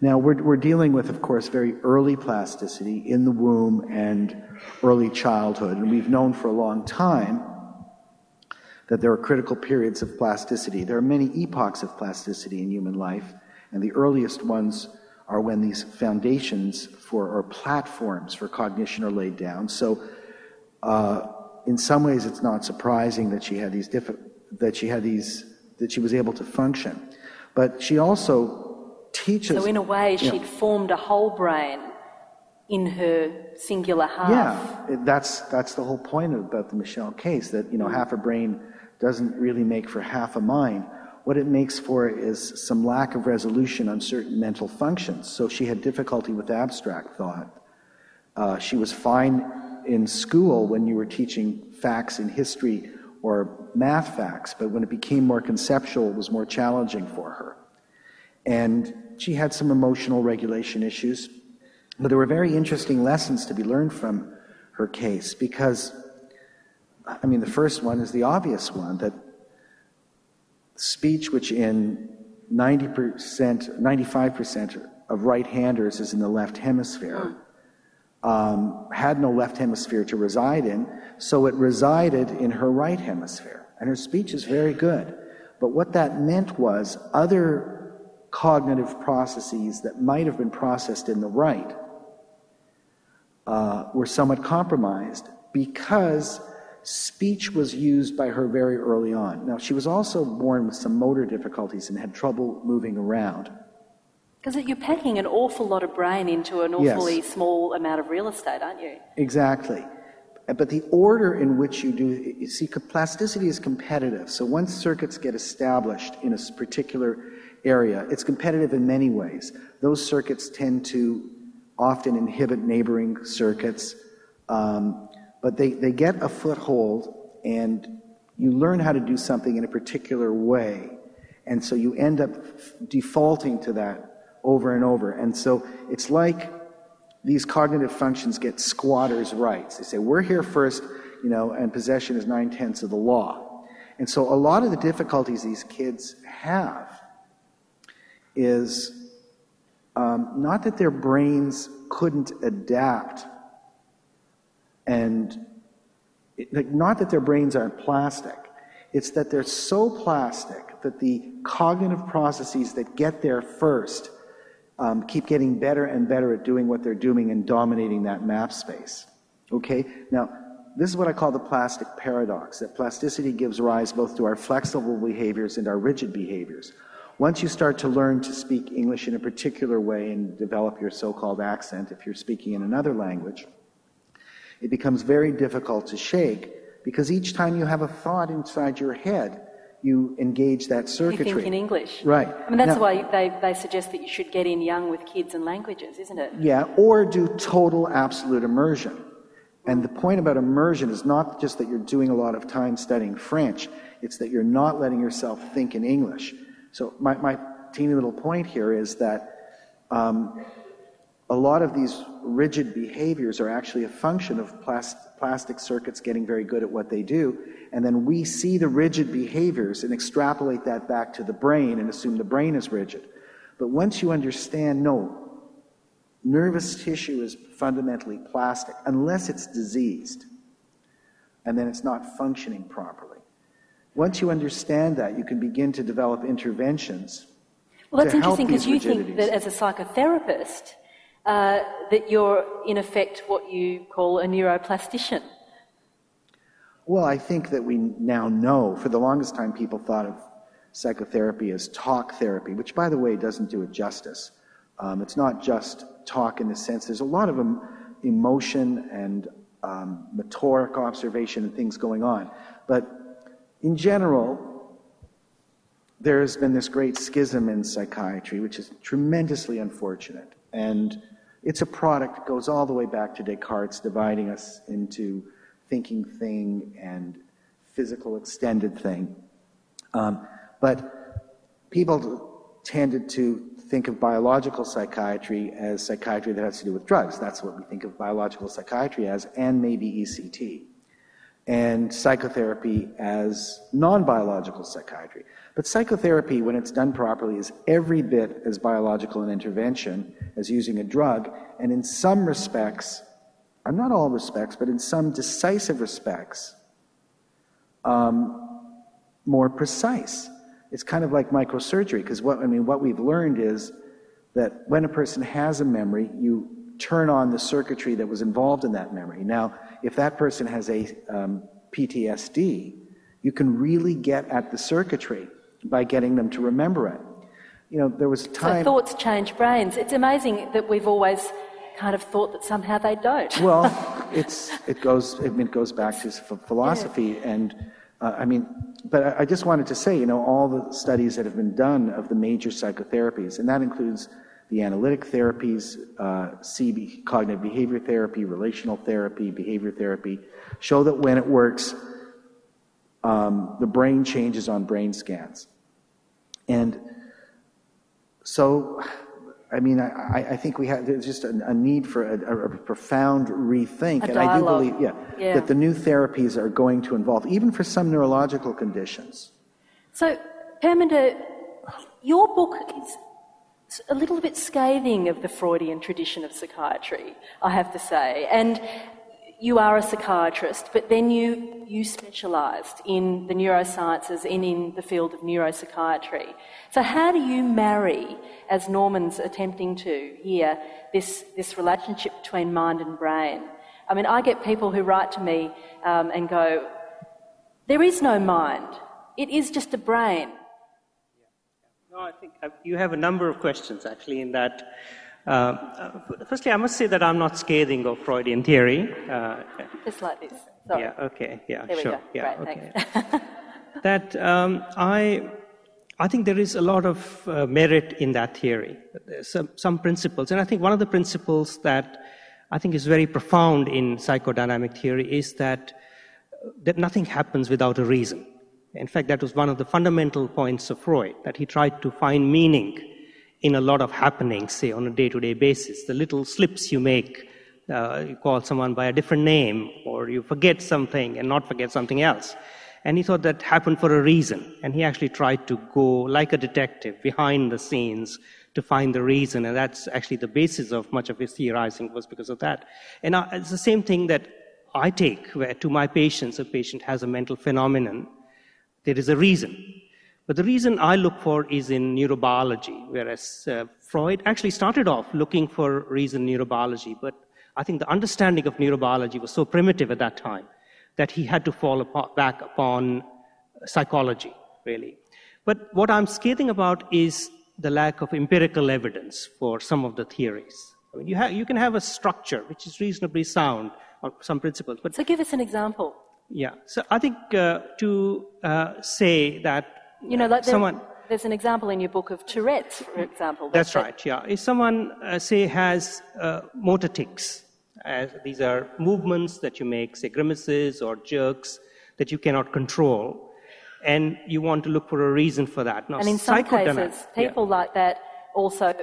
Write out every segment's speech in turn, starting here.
Now, we're dealing with, of course, very early plasticity in the womb and early childhood, and we've known for a long time that there are critical periods of plasticity. There are many epochs of plasticity in human life, and the earliest ones are when these foundations or platforms for cognition are laid down. So, in some ways, it's not surprising that she had that she was able to function, but she also teaches. So in a way, she'd formed a whole brain in her singular half. Yeah, that's the whole point about the Michelle case, that half a brain doesn't really make for half a mind. What it makes for is some lack of resolution on certain mental functions. So she had difficulty with abstract thought. She was fine in school when you were teaching facts in history or math facts, but when it became more conceptual, it was more challenging for her. And she had some emotional regulation issues, but there were very interesting lessons to be learned from her case, because, the first one is the obvious one, that speech, which in 95% of right-handers is in the left hemisphere, had no left hemisphere to reside in, so it resided in her right hemisphere. And her speech is very good. But what that meant was other cognitive processes that might have been processed in the right were somewhat compromised because speech was used by her very early on. Now, she was also born with some motor difficulties and had trouble moving around. Because you're packing an awful lot of brain into an awfully small amount of real estate, aren't you? Exactly. But the order in which you do, you see, plasticity is competitive. So once circuits get established in a particular area, it's competitive in many ways. Those circuits tend to often inhibit neighboring circuits, but they get a foothold, and you learn how to do something in a particular way, and so you end up defaulting to that over and over. And so it's like these cognitive functions get squatters' rights. They say, we're here first, and possession is 9/10 of the law. And so a lot of the difficulties these kids have is not that their brains couldn't adapt, and not that their brains aren't plastic. It's that they're so plastic that the cognitive processes that get there first keep getting better and better at doing what they're doing and dominating that map space. Okay? Now, this is what I call the plastic paradox, that plasticity gives rise both to our flexible behaviors and our rigid behaviors. Once you start to learn to speak English in a particular way and develop your so-called accent, if you're speaking in another language, it becomes very difficult to shake, because each time you have a thought inside your head, you engage that circuitry. You think in English. Right. That's why they suggest that you should get in young with kids and languages, isn't it? Yeah, or do total absolute immersion. And the point about immersion is not just that you're doing a lot of time studying French, it's that you're not letting yourself think in English. So my teeny little point here is that a lot of these rigid behaviors are actually a function of plastic circuits getting very good at what they do, and then we see the rigid behaviors and extrapolate that back to the brain and assume the brain is rigid. But once you understand, no, nervous tissue is fundamentally plastic, unless it's diseased, and then it's not functioning properly. Once you understand that, you can begin to develop interventions. Well, that's interesting, because you think that as a psychotherapist, that you're in effect what you call a neuroplastician. Well, I think that we now know. For the longest time, people thought of psychotherapy as talk therapy, which, by the way, doesn't do it justice. It's not just talk in the sense. There's a lot of emotion and motoric observation and things going on. But in general, there's been this great schism in psychiatry, which is tremendously unfortunate. And it's a product that goes all the way back to Descartes, dividing us into thinking thing and physical extended thing. But people tended to think of biological psychiatry as psychiatry that has to do with drugs. That's what we think of biological psychiatry as, and maybe ECT. and psychotherapy as non-biological psychiatry. But psychotherapy, when it's done properly, is every bit as biological an intervention as using a drug, and in some respects, not all respects, but in some decisive respects, more precise. It's kind of like microsurgery, because what we've learned is that when a person has a memory, you turn on the circuitry that was involved in that memory. Now, if that person has a PTSD, you can really get at the circuitry by getting them to remember it. There was a time... So thoughts change brains. It's amazing that we've always kind of thought that somehow they don't. Well, it goes back to philosophy, and but I just wanted to say, all the studies that have been done of the major psychotherapies, and that includes the analytic therapies, cognitive behavior therapy, relational therapy, behavior therapy, show that when it works, the brain changes on brain scans. And so, I think there's just a need for a profound rethink. And I do believe, that the new therapies are going to involve, even for some neurological conditions. So, Perminder, your book is a little bit scathing of the Freudian tradition of psychiatry, I have to say. And you are a psychiatrist, but then you specialised in the neurosciences and in the field of neuropsychiatry. So how do you marry, as Norman's attempting to here, this relationship between mind and brain? I get people who write to me and go, there is no mind, it is just a brain. No, I think you have a number of questions, actually, in that. Firstly, I must say that I'm not scathing of Freudian theory. Just like this. Sorry. Yeah, okay, yeah, there sure. We go. Yeah, great, okay. Thanks. That I think there is a lot of merit in that theory. There's some principles, and I think one of the principles that I think is very profound in psychodynamic theory is that nothing happens without a reason. In fact, that was one of the fundamental points of Freud, that he tried to find meaning in a lot of happenings, say, on a day-to-day basis. The little slips you make, you call someone by a different name, or you forget something and not forget something else. And he thought that happened for a reason. And he actually tried to go like a detective behind the scenes to find the reason. And that's actually the basis of much of his theorizing, was because of that. And it's the same thing that I take, where to my patients, a patient has a mental phenomenon, there is a reason. But the reason I look for is in neurobiology, whereas Freud actually started off looking for reason in neurobiology, but I think the understanding of neurobiology was so primitive at that time that he had to fall back upon psychology, really. But what I'm scathing about is the lack of empirical evidence for some of the theories. You can have a structure which is reasonably sound on some principles. But so give us an example. Yeah, so I think to say that there's an example in your book of Tourette's, for example. That's right, yeah. If someone, say, has motor tics, these are movements that you make, say, grimaces or jerks that you cannot control, and you want to look for a reason for that. Now, and in some cases, people like that also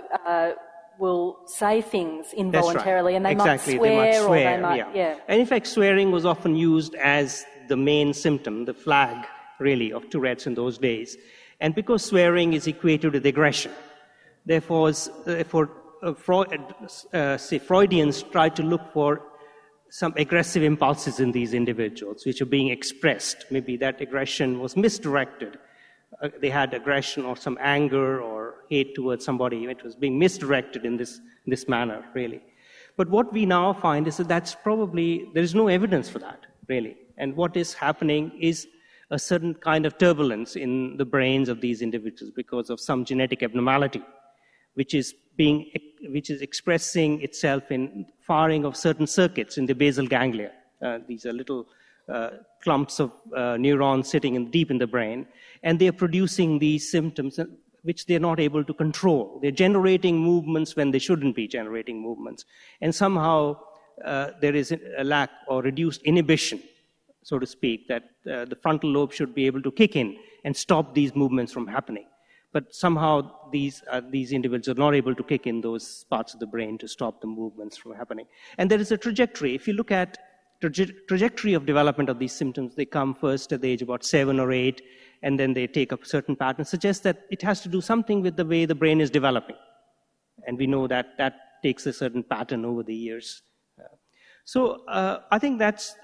will say things involuntarily, and they might swear, or they might, And in fact, swearing was often used as the main symptom, the flag, really, of Tourette's in those days. And because swearing is equated with aggression, therefore Freudians tried to look for some aggressive impulses in these individuals, which are being expressed. Maybe that aggression was misdirected. They had aggression or some anger or hate towards somebody. It was being misdirected in this manner, really. But what we now find is that there is no evidence for that, really. And what is happening is a certain kind of turbulence in the brains of these individuals because of some genetic abnormality, which is expressing itself in firing of certain circuits in the basal ganglia. These are little clumps of neurons sitting deep in the brain, and they're producing these symptoms which they're not able to control. They're generating movements when they shouldn't be generating movements. And somehow there is a lack or reduced inhibition, so to speak, that the frontal lobe should be able to kick in and stop these movements from happening. But somehow these individuals are not able to kick in those parts of the brain to stop the movements from happening. And there is a trajectory. If you look at trajectory of development of these symptoms, they come first at the age of about 7 or 8, and then they take up a certain pattern, suggests that it has to do something with the way the brain is developing. And we know that that takes a certain pattern over the years. So I think that's...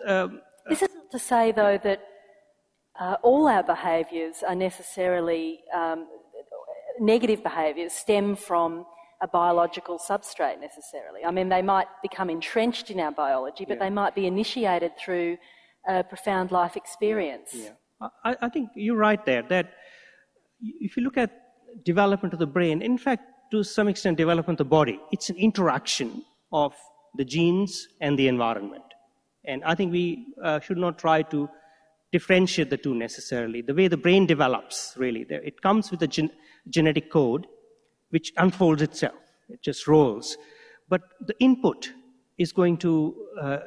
This isn't to say, though, that all our behaviours are necessarily... negative behaviours stem from a biological substrate necessarily. I mean, they might become entrenched in our biology, but they might be initiated through a profound life experience. Yeah. I think you're right there, that if you look at development of the brain, in fact, to some extent, development of the body, it's an interaction of the genes and the environment. And I think we should not try to differentiate the two necessarily. The way the brain develops, really, it comes with a genetic code which unfolds itself. It just rolls. But the input is going to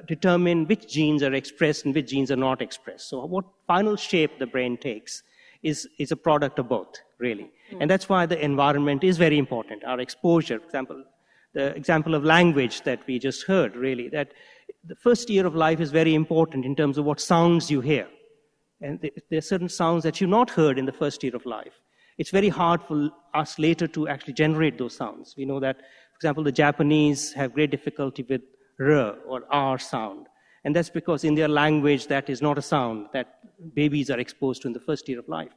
determine which genes are expressed and which genes are not expressed. So what final shape the brain takes is a product of both, really. And that's why the environment is very important. Our exposure, for example, the example of language that we just heard, really, that the first year of life is very important in terms of what sounds you hear. And there are certain sounds that you've not heard in the first year of life. It's very hard for us later to actually generate those sounds. We know that, for example, the Japanese have great difficulty with R or R sound. And that's because in their language, that is not a sound that babies are exposed to in the first year of life.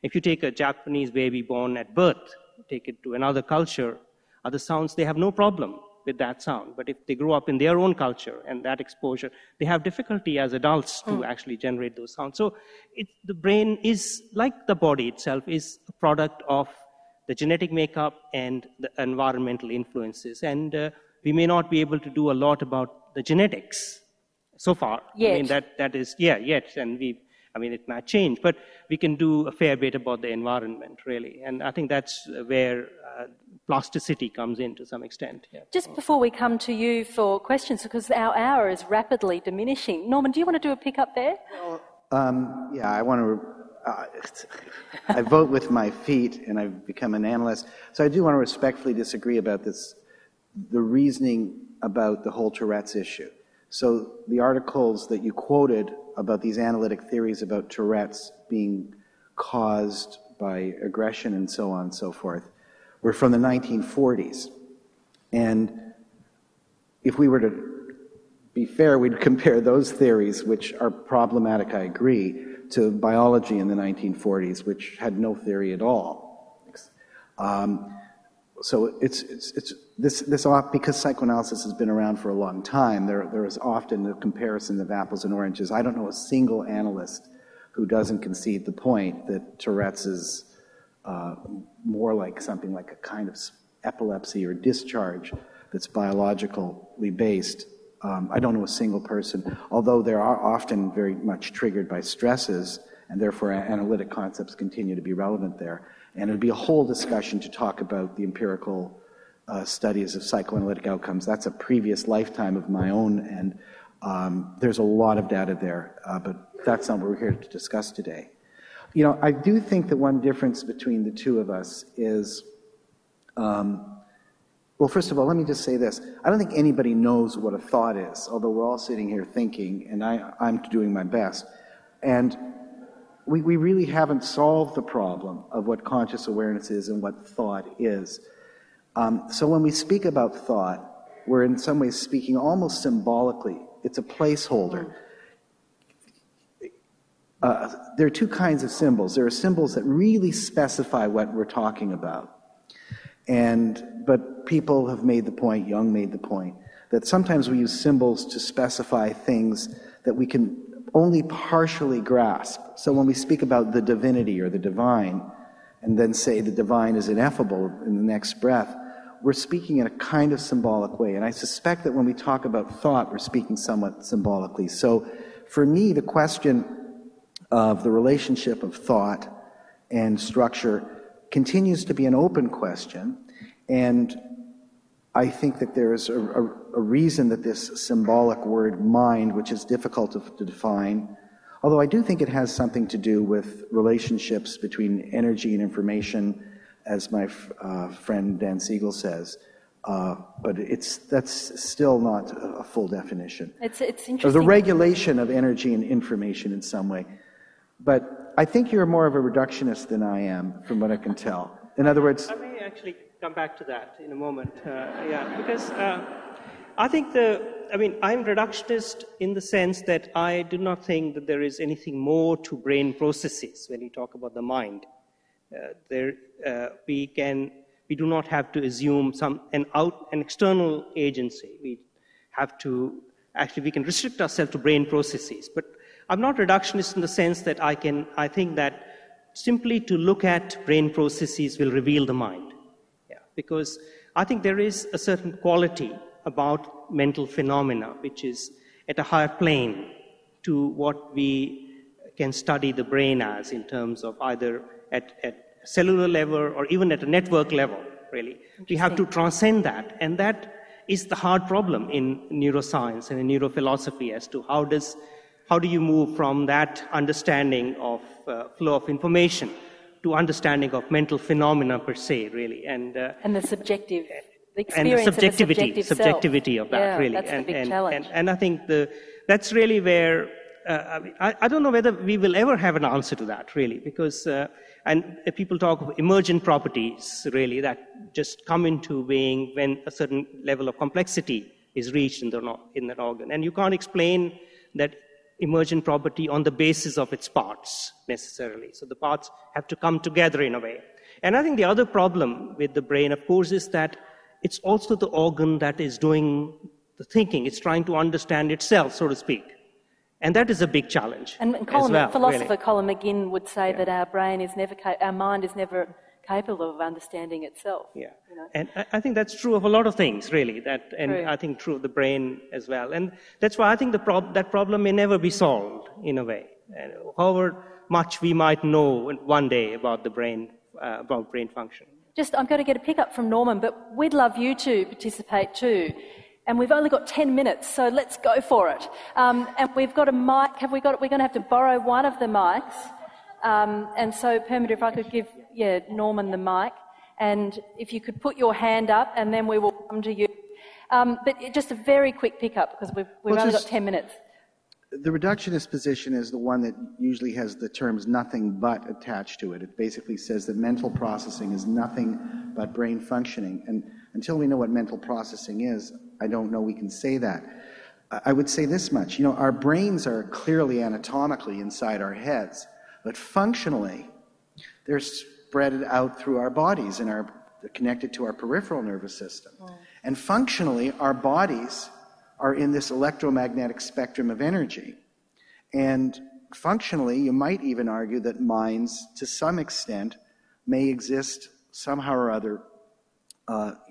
If you take a Japanese baby born at birth, take it to another culture, other sounds, they have no problem with that sound. But if they grow up in their own culture and that exposure, they have difficulty as adults to actually generate those sounds. So the brain is, like the body itself, is a product of the genetic makeup and the environmental influences. And we may not be able to do a lot about the genetics so far. Yet. I mean, that is, yet. And it might change, but we can do a fair bit about the environment, really. And I think that's where plasticity comes in to some extent. Yeah. Just before we come to you for questions, because our hour is rapidly diminishing. Norman, do you want to do a pick up there? Well, I want to... I vote with my feet, and I've become an analyst. So I do want to respectfully disagree about this, the reasoning about the whole Tourette's issue. So the articles that you quoted about these analytic theories about Tourette's being caused by aggression and so on and so forth were from the 1940s. And if we were to be fair, we'd compare those theories, which are problematic, I agree, to biology in the 1940s, which had no theory at all. So because psychoanalysis has been around for a long time, there is often a comparison of apples and oranges. I don't know a single analyst who doesn't concede the point that Tourette's is more like something like a kind of epilepsy or discharge that's biologically based. I don't know a single person, although they are often very much triggered by stresses, and therefore analytic concepts continue to be relevant there. And it would be a whole discussion to talk about the empirical studies of psychoanalytic outcomes. That's a previous lifetime of my own, and there's a lot of data there, but that's not what we're here to discuss today. You know, I do think that one difference between the two of us is, well, first of all, let me just say this. I don't think anybody knows what a thought is, although we're all sitting here thinking, and I'm doing my best. And we really haven't solved the problem of what conscious awareness is and what thought is. So when we speak about thought, we're in some ways speaking almost symbolically. It's a placeholder. There are two kinds of symbols. There are symbols that really specify what we're talking about. But people have made the point, Jung made the point, that sometimes we use symbols to specify things that we can only partially grasp. So when we speak about the divinity or the divine, and then say the divine is ineffable in the next breath, we're speaking in a kind of symbolic way. And I suspect that when we talk about thought, we're speaking somewhat symbolically. So for me, the question of the relationship of thought and structure continues to be an open question, and I think that there is a reason that this symbolic word mind, which is difficult to define, although I do think it has something to do with relationships between energy and information, as my friend Dan Siegel says, But that's still not a full definition. It's interesting. Or the regulation of energy and information in some way. But I think you're more of a reductionist than I am, from what I can tell. In other words... I may actually come back to that in a moment. Because I think I'm reductionist in the sense that I do not think that there is anything more to brain processes when you talk about the mind. We do not have to assume an external agency. We can restrict ourselves to brain processes. But I'm not reductionist in the sense that I think that simply to look at brain processes will reveal the mind. Because I think there is a certain quality about mental phenomena which is at a higher plane to what we can study the brain as in terms of either at cellular level or even at a network level, really. We have to transcend that. And that is the hard problem in neuroscience and in neurophilosophy as to how do you move from that understanding of flow of information to understanding of mental phenomena per se, really. And the subjective, the experience of the subjectivity of that, really. That's the big challenge. And I think that's really where, I don't know whether we will ever have an answer to that, really, because people talk of emergent properties, really, that just come into being when a certain level of complexity is reached in that organ. And you can't explain that emergent property on the basis of its parts, necessarily. So the parts have to come together in a way. And I think the other problem with the brain, of course, is that it's also the organ that is doing the thinking. It's trying to understand itself, so to speak. And that is a big challenge. And philosopher really. Colin McGinn would say that our mind is never capable of understanding itself. Yeah, and I think that's true of a lot of things, really. I think true of the brain as well. And that's why I think that problem may never be solved in a way. And however much we might know one day about the brain, about brain function. I'm going to get a pickup from Norman, but we'd love you to participate too. And we've only got 10 minutes, so let's go for it. And we've got a mic. We're going to have to borrow one of the mics. And so, Perminder, if I could give Norman the mic, and if you could put your hand up, and then we will come to you. But just a very quick pickup, because we've only got 10 minutes. The reductionist position is the one that usually has the terms nothing but attached to it. It basically says that mental processing is nothing but brain functioning. And until we know what mental processing is, I don't know we can say that. I would say this much. Our brains are clearly anatomically inside our heads, but functionally, they're spread out through our bodies and are connected to our peripheral nervous system. And functionally, our bodies are in this electromagnetic spectrum of energy. And functionally, you might even argue that minds, to some extent, may exist somehow or other,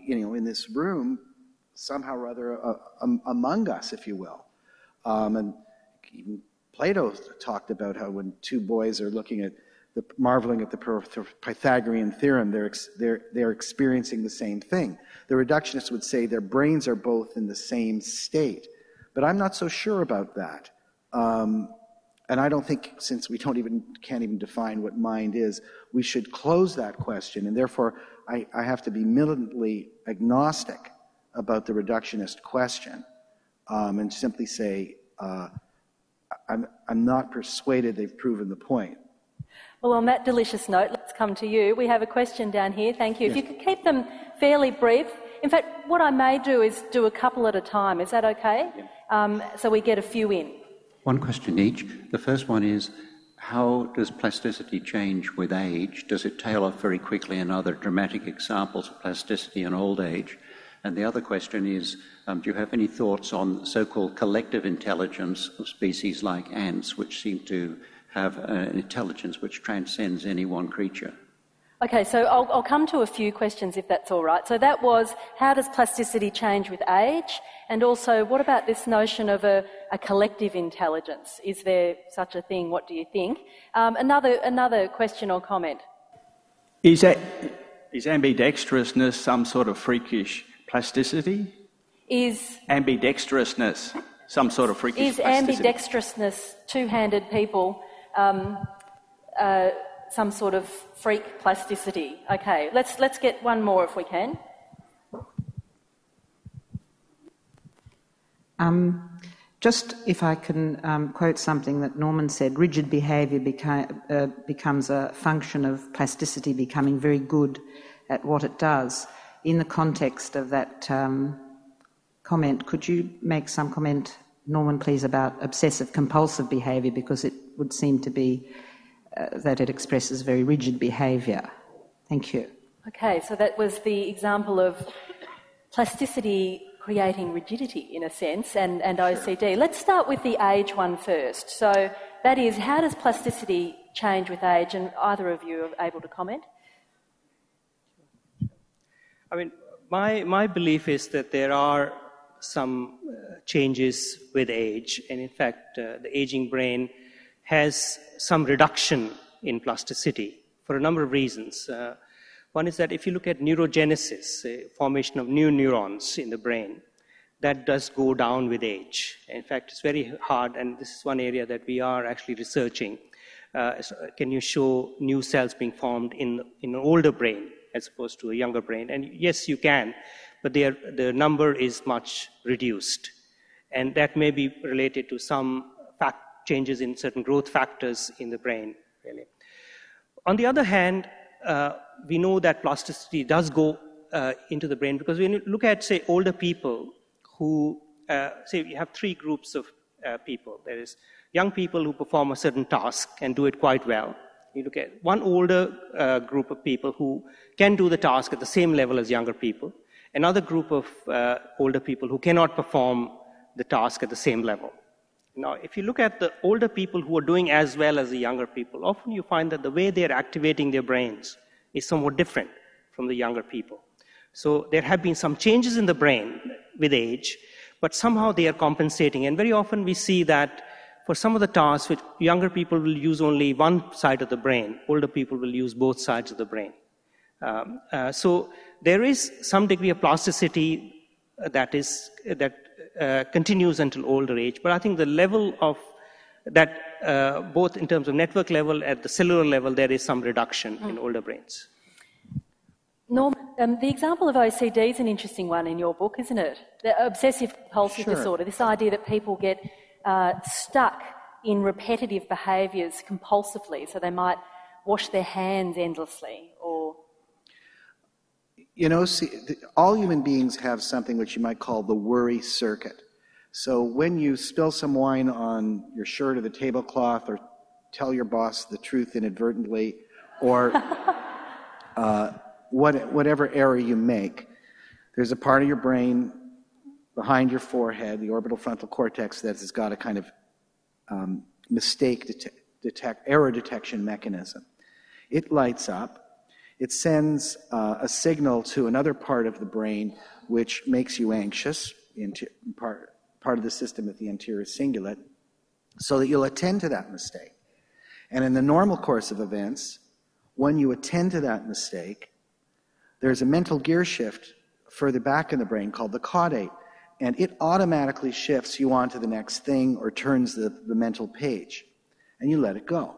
in this room, somehow or other among us, if you will. And even Plato talked about how when two boys are marveling at the Pythagorean theorem, they're experiencing the same thing. The reductionists would say their brains are both in the same state. But I'm not so sure about that. And I don't think, since we can't even define what mind is, we should close that question. And therefore, I have to be militantly agnostic about the reductionist question, and simply say, I'm not persuaded they've proven the point. Well, on that delicious note, let's come to you. We have a question down here. Thank you. Yes. If you could keep them fairly brief. In fact, what I may do is do a couple at a time. Is that okay? Yeah. So we get a few in. One question each. The first one is, how does plasticity change with age? Does it tail off very quickly, and are there dramatic examples of plasticity in old age? And the other question is, do you have any thoughts on so-called collective intelligence of species like ants, which seem to have an intelligence which transcends any one creature? Okay, so I'll come to a few questions if that's all right. So that was, how does plasticity change with age? And also, what about this notion of a collective intelligence? Is there such a thing? What do you think? Another question or comment. Is ambidextrousness some sort of freakish plasticity? Is ambidextrousness some sort of freakish plasticity? Is ambidextrousness, two-handed people, some sort of freak plasticity? Okay, let's get one more if we can. Just if I can quote something that Norman said, rigid behaviour becomes a function of plasticity becoming very good at what it does. In the context of that comment, could you make some comment, Norman, please, about obsessive-compulsive behaviour, because it would seem to be that it expresses very rigid behaviour. Thank you. Okay, so that was the example of plasticity creating rigidity, in a sense, and OCD. Let's start with the age one first. So that is, how does plasticity change with age? And either of you are able to comment? I mean, my belief is that there are some changes with age, and in fact, the aging brain has some reduction in plasticity for a number of reasons. One is that if you look at neurogenesis, formation of new neurons in the brain, that does go down with age. In fact, it's very hard, and this is one area that we are actually researching. Can you show new cells being formed in an older brain as opposed to a younger brain? And yes, you can, but the number is much reduced. And that may be related to some changes in certain growth factors in the brain, really. On the other hand, we know that plasticity does go into the brain, because when you look at, say, older people who, say, you have three groups of people. There is young people who perform a certain task and do it quite well. You look at one older group of people who can do the task at the same level as younger people. Another group of older people who cannot perform the task at the same level. Now, if you look at the older people who are doing as well as the younger people, often you find that the way they're activating their brains is somewhat different from the younger people. So there have been some changes in the brain with age, but somehow they are compensating. And very often we see that for some of the tasks, which younger people will use only one side of the brain, older people will use both sides of the brain. So there is some degree of plasticity that continues until older age. But I think the level of that, both in terms of network level, at the cellular level, there is some reduction in older brains. Norm, the example of OCD is an interesting one in your book, isn't it? The obsessive-compulsive disorder, this idea that people get stuck in repetitive behaviours compulsively, so they might wash their hands endlessly, or... You know, all human beings have something which you might call the worry circuit. So when you spill some wine on your shirt or the tablecloth, or tell your boss the truth inadvertently, or whatever error you make, there's a part of your brain behind your forehead, the orbital frontal cortex, that has got a kind of error detection mechanism. It lights up. It sends a signal to another part of the brain which makes you anxious, part of the system at the anterior cingulate, so that you'll attend to that mistake. And in the normal course of events, when you attend to that mistake, there's a mental gear shift further back in the brain called the caudate, and it automatically shifts you on to the next thing or turns the mental page, and you let it go.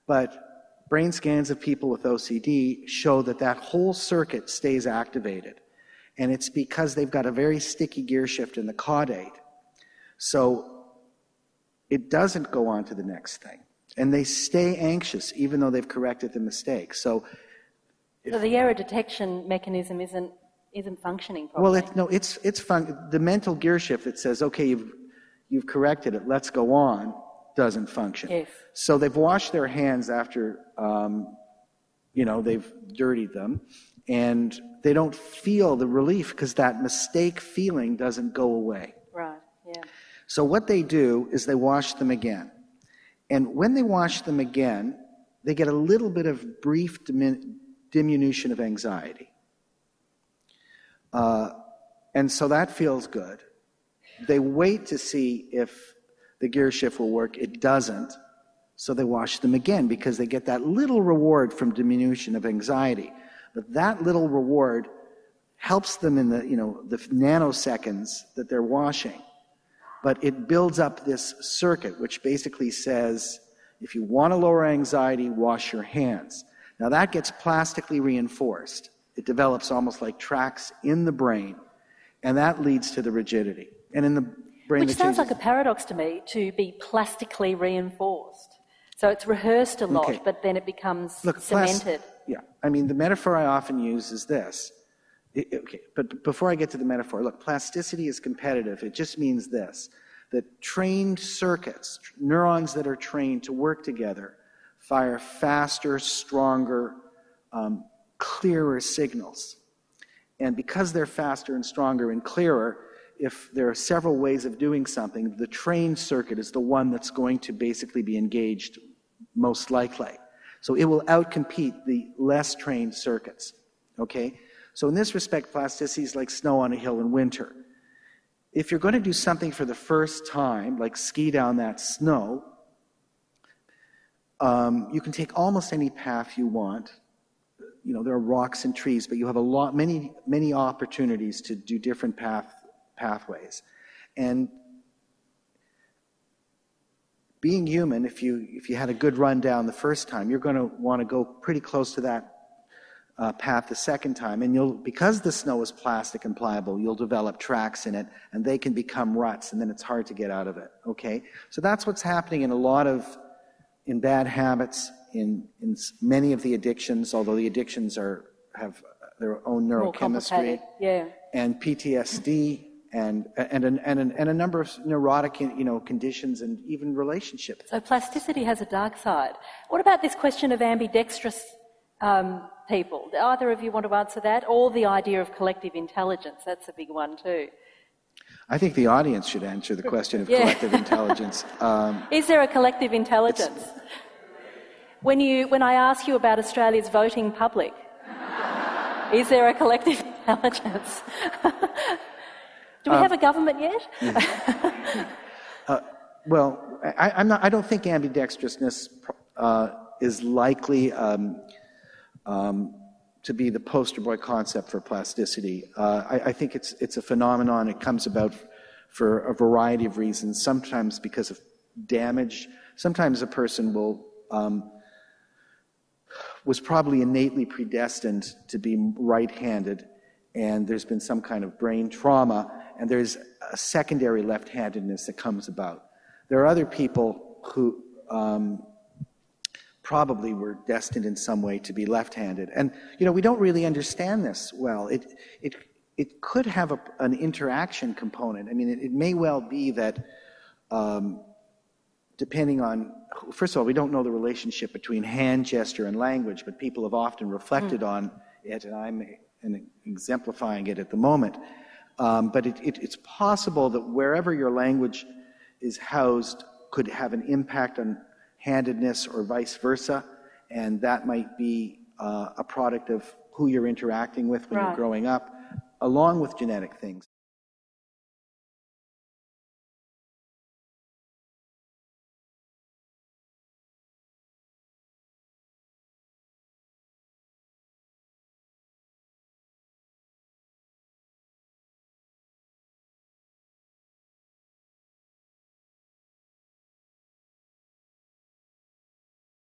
But brain scans of people with OCD show that that whole circuit stays activated. And it's because they've got a very sticky gear shift in the caudate. So it doesn't go on to the next thing. And they stay anxious even though they've corrected the mistake. So the error detection mechanism isn't functioning properly. Well, it's the mental gear shift that says, okay, you've corrected it, let's go on, doesn't function. Yes. So they've washed their hands after, they've dirtied them, and they don't feel the relief because that mistake feeling doesn't go away. Right, yeah. So what they do is they wash them again. And when they wash them again, they get a little bit of brief diminution of anxiety. And so that feels good. They wait to see if the gear shift will work. It doesn't. So they wash them again because they get that little reward from diminution of anxiety. But that little reward helps them in the nanoseconds that they're washing. But it builds up this circuit which basically says, if you want to lower anxiety, wash your hands. Now that gets plastically reinforced. It develops almost like tracks in the brain, and that leads to the rigidity. And Which sounds like a paradox to me, to be plastically reinforced. So it's rehearsed a lot, but then it becomes cemented. I mean, the metaphor I often use is this. But before I get to the metaphor, look, plasticity is competitive. It just means this, that trained circuits, neurons that are trained to work together, fire faster, stronger, clearer signals. And because they're faster and stronger and clearer, if there are several ways of doing something, the trained circuit is the one that's going to basically be engaged most likely. So it will outcompete the less trained circuits, okay? So in this respect, plasticity is like snow on a hill in winter. If you're going to do something for the first time, like ski down that snow, you can take almost any path you want. You know, there are rocks and trees, but you have many opportunities to do different pathways. And being human, if you had a good run down the first time, you're going to want to go pretty close to that path the second time. And because the snow is plastic and pliable, you'll develop tracks in it, and they can become ruts, and then it's hard to get out of it, okay? So that's what's happening in bad habits, in many of the addictions, although the addictions have their own neurochemistry, and PTSD, and a number of neurotic, conditions and even relationships. So plasticity has a dark side. What about this question of ambidextrous people? Do either of you want to answer that? Or the idea of collective intelligence? That's a big one too. I think the audience should answer the question of collective intelligence. Is there a collective intelligence? When I ask you about Australia's voting public, is there a collective intelligence? Do we have a government yet? Well, I don't think ambidextrousness is likely to be the poster boy concept for plasticity. I think it's a phenomenon. It comes about for a variety of reasons. Sometimes because of damage. Sometimes a person was probably innately predestined to be right-handed, and there's been some kind of brain trauma, and there's a secondary left-handedness that comes about. There are other people who probably were destined in some way to be left-handed. And, we don't really understand this well. It could have an interaction component. I mean, it may well be that depending on, first of all, we don't know the relationship between hand gesture and language, but people have often reflected on it, and I'm exemplifying it at the moment. But it's possible that wherever your language is housed could have an impact on handedness or vice versa, and that might be a product of who you're interacting with when you're growing up, along with genetic things.